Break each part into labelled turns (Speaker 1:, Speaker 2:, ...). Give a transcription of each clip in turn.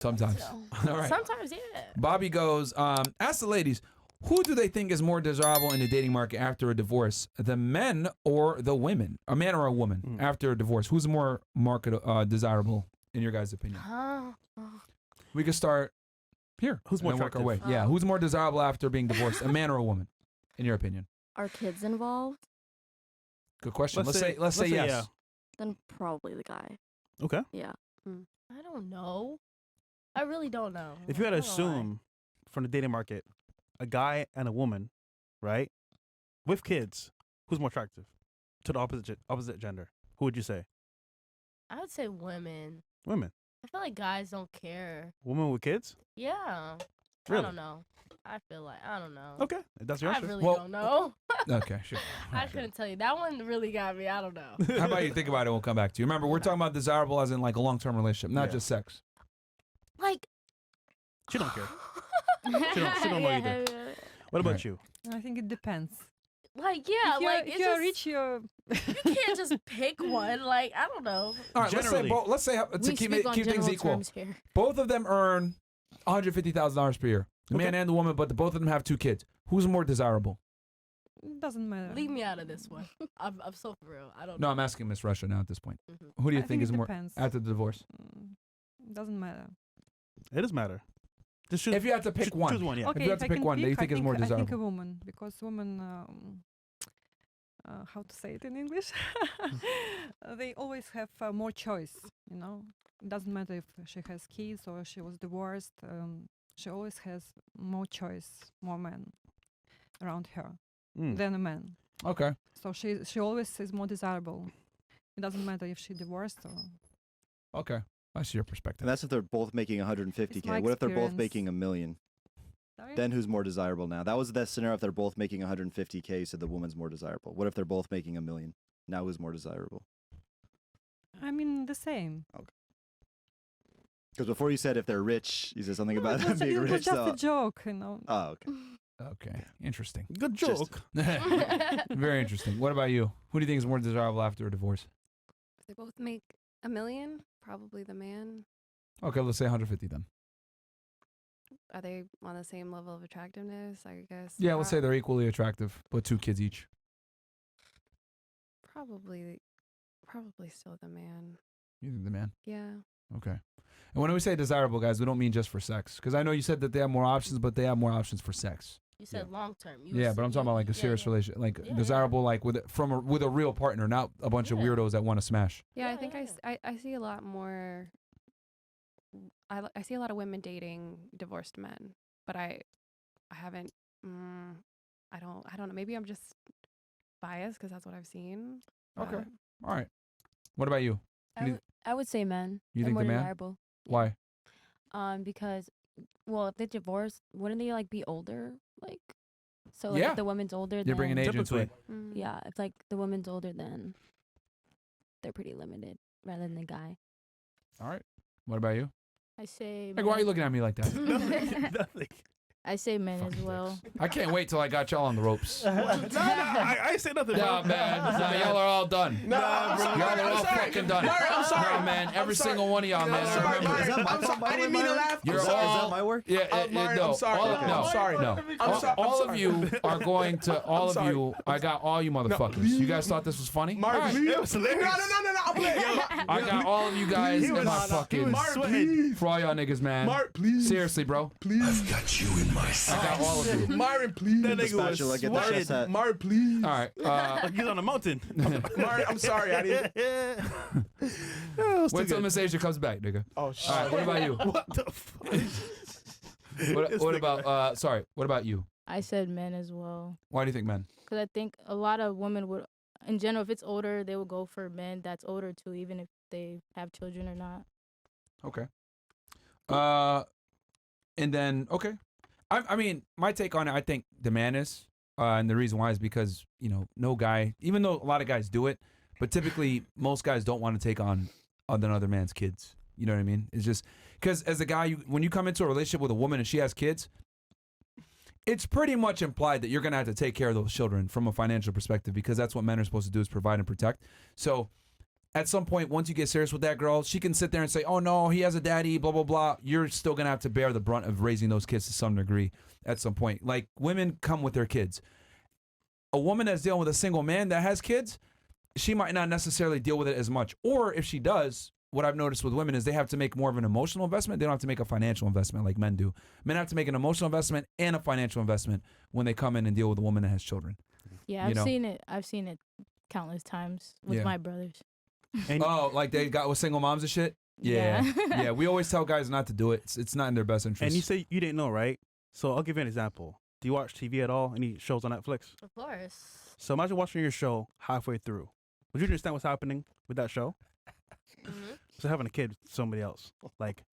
Speaker 1: Sometimes.
Speaker 2: So.
Speaker 1: All right.
Speaker 2: Sometimes, yeah.
Speaker 1: Bobby goes, ask the ladies, who do they think is more desirable in the dating market after a divorce? The men or the women? A man or a woman after a divorce? Who's more desirable in your guys' opinion? We could start here.
Speaker 3: Who's more
Speaker 1: and work our way.
Speaker 3: attractive?
Speaker 1: Yeah, who's more desirable after being divorced? A man or a woman, in your opinion?
Speaker 4: Are kids involved?
Speaker 1: Good question. Let's say yes.
Speaker 3: yeah.
Speaker 4: Then probably the guy.
Speaker 3: Okay.
Speaker 4: Yeah.
Speaker 2: I don't know. I really don't know.
Speaker 3: If you had to
Speaker 2: I'm not gonna lie.
Speaker 3: assume from the dating market, a guy and a woman, right, with kids, who's more attractive to the opposite gender? Who would you say?
Speaker 2: I would say women.
Speaker 3: Women.
Speaker 2: I feel like guys don't care.
Speaker 3: Women with kids?
Speaker 2: Yeah.
Speaker 3: Really?
Speaker 2: I don't know. I feel like, I don't know.
Speaker 3: Okay, that's your
Speaker 2: I
Speaker 3: answer.
Speaker 2: really don't know.
Speaker 1: Okay, sure.
Speaker 2: I couldn't tell you. That one really got me. I don't know.
Speaker 1: How about you think about it? We'll come back to you. Remember, we're talking about desirable as in like a long-term relationship, not
Speaker 3: Yeah.
Speaker 1: just sex.
Speaker 2: Like,
Speaker 3: She don't care. She don't know either. What about
Speaker 1: Right.
Speaker 3: you?
Speaker 5: I think it depends.
Speaker 2: like yeah,
Speaker 5: if you're,
Speaker 2: like
Speaker 5: if
Speaker 2: it's
Speaker 5: you're
Speaker 2: just,
Speaker 5: rich, you're
Speaker 2: you can't just pick one. Like, I don't know.
Speaker 1: All right,
Speaker 3: Generally.
Speaker 1: let's say to
Speaker 4: We
Speaker 1: keep
Speaker 4: speak on
Speaker 1: things
Speaker 4: general
Speaker 1: equal.
Speaker 4: terms here.
Speaker 1: Both of them earn $150,000 per year. The man and the woman, but both of them have 2 kids. Who's more desirable?
Speaker 5: it doesn't matter.
Speaker 2: Leave me out of this one. I'm so for real. I don't
Speaker 1: No,
Speaker 2: know.
Speaker 1: I'm asking Miss Russia now at this point.
Speaker 2: Mhm.
Speaker 1: Who do you
Speaker 5: I
Speaker 1: think is
Speaker 5: it
Speaker 1: more
Speaker 5: depends.
Speaker 1: after the divorce?
Speaker 5: It doesn't matter.
Speaker 3: It does matter. Just choose,
Speaker 1: If you had to pick one.
Speaker 3: choose one, yeah.
Speaker 5: Okay,
Speaker 1: If you had to
Speaker 5: I
Speaker 1: pick
Speaker 5: can
Speaker 1: one that you
Speaker 5: pick,
Speaker 1: think is more
Speaker 5: I think a
Speaker 1: desirable.
Speaker 5: woman, because women, how to say it in English? They always have more choice. You know, it doesn't matter if she has kids or she was divorced. She always has more choice, more men around her than a man.
Speaker 1: Okay.
Speaker 5: So she always is more desirable. It doesn't matter if she divorced or.
Speaker 1: Okay. I see your perspective.
Speaker 6: And that's if they're both making 150K.
Speaker 5: It's my
Speaker 6: What if they're both
Speaker 5: experience.
Speaker 6: making $1 million?
Speaker 5: Sorry?
Speaker 6: Then who's more desirable now? That was the scenario if they're both making 150K, so the woman's more desirable. What if they're both making $1 million? Now who's more desirable?
Speaker 5: I mean the same.
Speaker 6: Because before you said if they're rich, you said something
Speaker 5: No,
Speaker 6: about
Speaker 5: it
Speaker 6: them
Speaker 5: was,
Speaker 6: being
Speaker 5: it was
Speaker 6: rich.
Speaker 5: just
Speaker 6: So,
Speaker 5: a joke, you know.
Speaker 6: oh, okay.
Speaker 1: Okay. Interesting.
Speaker 3: Good
Speaker 6: Just-
Speaker 3: joke.
Speaker 1: Very interesting. What about you? Who do you think is more desirable after a divorce?
Speaker 7: If they both make $1 million, probably the man.
Speaker 1: Okay, let's say 150 then.
Speaker 7: Are they on the same level of attractiveness? I guess.
Speaker 1: Yeah, let's say they're equally attractive, but 2 kids each.
Speaker 7: probably still the man.
Speaker 1: You think the man?
Speaker 7: Yeah.
Speaker 1: Okay. And when we say desirable, guys, we don't mean just for sex. Because I know you said that they have more options, but they have more options for sex.
Speaker 2: You said long term.
Speaker 1: Yeah, but I'm talking about like a serious relationship, like desirable, like with a real partner, not a bunch of weirdos that want to smash.
Speaker 7: Yeah,
Speaker 2: Yeah,
Speaker 7: I think
Speaker 2: yeah.
Speaker 7: I see a lot more. I see a lot of women dating divorced men, but I haven't. I don't know. Maybe I'm just biased because that's what I've seen.
Speaker 1: Okay.
Speaker 7: but-
Speaker 1: All right. What about you?
Speaker 4: I would say men.
Speaker 1: You
Speaker 4: They're
Speaker 1: think
Speaker 4: more
Speaker 1: the man?
Speaker 4: desirable.
Speaker 1: Why?
Speaker 4: Because, well, if they're divorced, wouldn't they like be older? Like, so like
Speaker 1: Yeah.
Speaker 4: if the woman's older,
Speaker 1: You're
Speaker 4: then
Speaker 1: bringing age into
Speaker 3: Typically.
Speaker 1: it.
Speaker 7: Mm.
Speaker 4: yeah, if like the woman's older, then they're pretty limited rather than the guy.
Speaker 1: All right. What about you?
Speaker 2: I say.
Speaker 1: Like, why are you looking at me like that?
Speaker 3: Nothing.
Speaker 8: I say men as
Speaker 1: Fucking
Speaker 8: well.
Speaker 1: I can't wait till I got y'all on the ropes.
Speaker 3: No, I say nothing.
Speaker 1: Nah, man. Nah, y'all are all done.
Speaker 9: Nah, bro.
Speaker 1: Y'all are all
Speaker 9: sorry.
Speaker 1: fucking done.
Speaker 9: Mario, I'm sorry.
Speaker 1: No, man. Every
Speaker 9: I'm sorry.
Speaker 1: single one of y'all, man.
Speaker 9: I'm
Speaker 1: I
Speaker 9: sorry,
Speaker 1: remember.
Speaker 9: Mario.
Speaker 6: Is that my
Speaker 9: I'm
Speaker 6: fault,
Speaker 9: sorry. I didn't
Speaker 6: by
Speaker 9: mean
Speaker 6: the
Speaker 9: to
Speaker 6: way,
Speaker 9: laugh.
Speaker 1: You're
Speaker 6: Is that
Speaker 1: all
Speaker 6: my work?
Speaker 1: Yeah,
Speaker 9: Mario,
Speaker 1: no.
Speaker 9: I'm sorry.
Speaker 1: All,
Speaker 6: Okay.
Speaker 1: no,
Speaker 9: I'm sorry.
Speaker 1: no.
Speaker 9: I'm sorry.
Speaker 1: All
Speaker 9: I'm
Speaker 1: of
Speaker 9: sorry.
Speaker 1: you are going to. All of you. I got all you motherfuckers. You guys thought this was funny?
Speaker 9: Mario,
Speaker 1: All right.
Speaker 9: please.
Speaker 3: It was hilarious.
Speaker 9: No. I'm playing.
Speaker 1: I got all of you guys
Speaker 3: He
Speaker 1: in
Speaker 3: was-
Speaker 1: my
Speaker 3: he was
Speaker 1: fucking.
Speaker 3: sweating.
Speaker 1: For all y'all niggas, man.
Speaker 9: Mark, please.
Speaker 1: Seriously, bro.
Speaker 9: Please.
Speaker 10: Got you in my
Speaker 1: I
Speaker 10: sights.
Speaker 1: got all of you.
Speaker 9: Myron, please.
Speaker 3: That nigga was
Speaker 6: Spatula, get that shit
Speaker 3: sweating.
Speaker 6: set.
Speaker 9: Mark, please.
Speaker 1: All right.
Speaker 3: Like he's on a mountain.
Speaker 9: Mario, I'm sorry. I didn't.
Speaker 1: Wait till Miss Asia comes back, nigga.
Speaker 9: Oh, shit.
Speaker 1: All right. What about you?
Speaker 3: What the fuck?
Speaker 1: What about? Sorry. What about you?
Speaker 8: I said men as well.
Speaker 1: Why do you think men?
Speaker 8: Because I think a lot of women would, in general, if it's older, they would go for men that's older too, even if they have children or not.
Speaker 1: Okay. And then okay. I mean, my take on it, I think the man is, and the reason why is because no guy, even though a lot of guys do it, but typically most guys don't want to take on another man's kids. You know what I mean? It's just because as a guy, when you come into a relationship with a woman and she has kids, it's pretty much implied that you're gonna have to take care of those children from a financial perspective because that's what men are supposed to do is provide and protect. So at some point, once you get serious with that girl, she can sit there and say, "Oh no, he has a daddy," blah blah blah. You're still gonna have to bear the brunt of raising those kids to some degree at some point. Like women come with their kids. A woman that's dealing with a single man that has kids, she might not necessarily deal with it as much. Or if she does, what I've noticed with women is they have to make more of an emotional investment. They don't have to make a financial investment like men do. Men have to make an emotional investment and a financial investment when they come in and deal with a woman that has children.
Speaker 8: Yeah,
Speaker 1: You
Speaker 8: I've
Speaker 1: know?
Speaker 8: seen it. I've seen it countless times with
Speaker 1: Yeah.
Speaker 8: my brothers.
Speaker 3: And
Speaker 1: Oh, like they got with single moms and shit? Yeah.
Speaker 8: Yeah.
Speaker 1: Yeah, we always tell guys not to do it. It's not in their best interest.
Speaker 3: and you say you didn't know, right? So I'll give you an example. Do you watch TV at all? Any shows on Netflix?
Speaker 2: Of course.
Speaker 3: So imagine watching your show halfway through. Would you understand what's happening with that show?
Speaker 2: Mhm.
Speaker 3: So having a kid with somebody else, like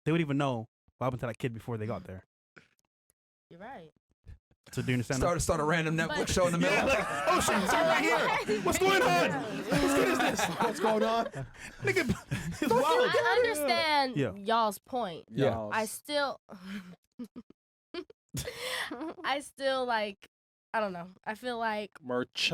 Speaker 3: they would even know what happened to that kid before they got there.
Speaker 2: You're right.
Speaker 3: So do you understand? that?
Speaker 1: start a random Netflix
Speaker 2: But-
Speaker 1: show in the middle.
Speaker 3: Yeah, like, oh shit, it's right here. What's going on? Whose kid is this?
Speaker 9: What's going on?
Speaker 3: Nigga, it's wild.
Speaker 2: I understand
Speaker 3: Yeah.
Speaker 2: y'all's point.
Speaker 1: Yeah.
Speaker 2: I still, I still like, I don't know. I feel like
Speaker 9: Merch.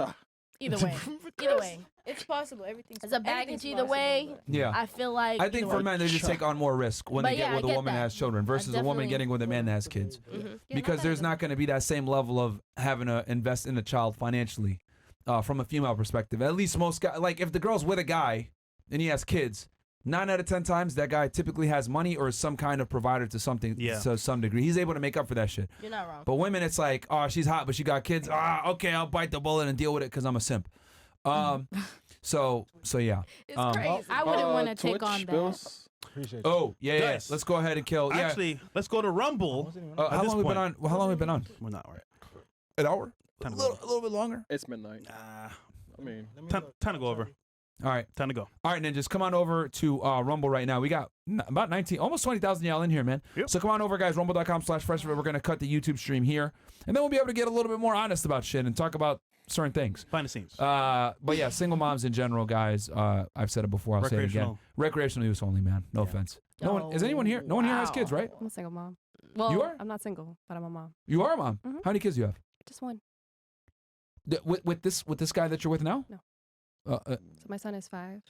Speaker 2: either way,
Speaker 8: It's possible. Everything's
Speaker 2: it's a baggage either way.
Speaker 1: Yeah.
Speaker 2: I feel like
Speaker 1: I think
Speaker 2: either
Speaker 1: for
Speaker 2: way.
Speaker 1: men, they just take on more risk when
Speaker 2: But
Speaker 1: they get
Speaker 2: yeah, I
Speaker 1: with a
Speaker 2: get
Speaker 1: woman that
Speaker 2: that.
Speaker 1: has children versus a woman
Speaker 2: definitely-
Speaker 1: getting with a man that has kids.
Speaker 2: Mhm.
Speaker 1: Because there's not going to be that same level of having to invest in a child financially from a female perspective. At least most guys, like if the girl's with a guy and he has kids, 9 out of 10 times that guy typically has money or is some kind of provider to something
Speaker 3: Yeah.
Speaker 1: to some degree. He's able to make up for that shit.
Speaker 2: You're not wrong.
Speaker 1: But women, it's like, oh, she's hot, but she got kids. Okay, I'll bite the bullet and deal with it because I'm a simp. So yeah.
Speaker 7: It's
Speaker 1: Um,
Speaker 7: crazy.
Speaker 8: I wouldn't wanna take
Speaker 9: Twitch,
Speaker 8: on that.
Speaker 9: Bills? Appreciate you.
Speaker 1: Oh yeah, yeah.
Speaker 3: Guys.
Speaker 1: Let's go ahead and kill. Yeah.
Speaker 3: Actually, let's go to Rumble.
Speaker 1: how
Speaker 3: at this
Speaker 1: long we been on?
Speaker 3: point-
Speaker 1: How long we been on?
Speaker 3: We're not right.
Speaker 1: An hour. A
Speaker 3: Time to
Speaker 1: little bit longer.
Speaker 9: It's midnight.
Speaker 3: Nah.
Speaker 9: I mean,
Speaker 3: Time to go over.
Speaker 1: All right.
Speaker 3: Time to go.
Speaker 1: All right, ninjas, come on over to Rumble right now. We got about 19, almost 20,000 y'all in here, man.
Speaker 3: Yep.
Speaker 1: So come on over, guys, rumble.com/freshman. We're going to cut the YouTube stream here. And then we'll be able to get a little bit more honest about shit and talk about certain things.
Speaker 3: Behind the scenes.
Speaker 1: But yeah, single moms in general, guys, I've said it before, I'll say it again.
Speaker 3: Recreational.
Speaker 1: Recreational use only, man. No
Speaker 3: Yeah.
Speaker 1: offense. No one, is anyone here? No one here has kids, right?
Speaker 7: I'm a single mom. Well,
Speaker 1: You are?
Speaker 7: I'm not single, but I'm a mom.
Speaker 1: You are a mom.
Speaker 7: Mhm.
Speaker 1: How many kids do you have?
Speaker 7: Just one.
Speaker 1: With this guy that you're with now?
Speaker 7: No.
Speaker 1: So
Speaker 7: So my son is 5.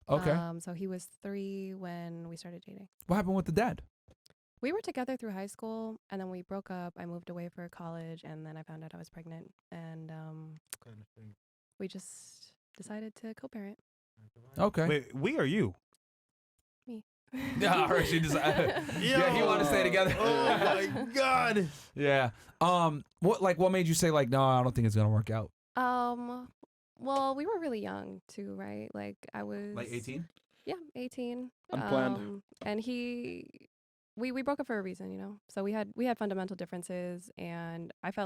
Speaker 1: okay.
Speaker 7: So he was 3 when we started dating.
Speaker 1: What happened with the dad?
Speaker 7: We were together through high school, and then we broke up. I moved away for college, and then I found out I was pregnant, and we just decided to co-parent.
Speaker 1: Okay.
Speaker 3: Wait, we or you?
Speaker 1: Yeah, I heard she decided. Yeah, he wanted to stay together.
Speaker 3: Oh my God.
Speaker 1: Yeah. What made you say like, no, I don't think it's gonna work out?
Speaker 7: Well, we were really young too, right? Like I was
Speaker 1: Like 18?
Speaker 7: Yeah, 18.
Speaker 9: Unplanned.
Speaker 7: And we broke up for a reason, you know. So we had fundamental differences, and I felt like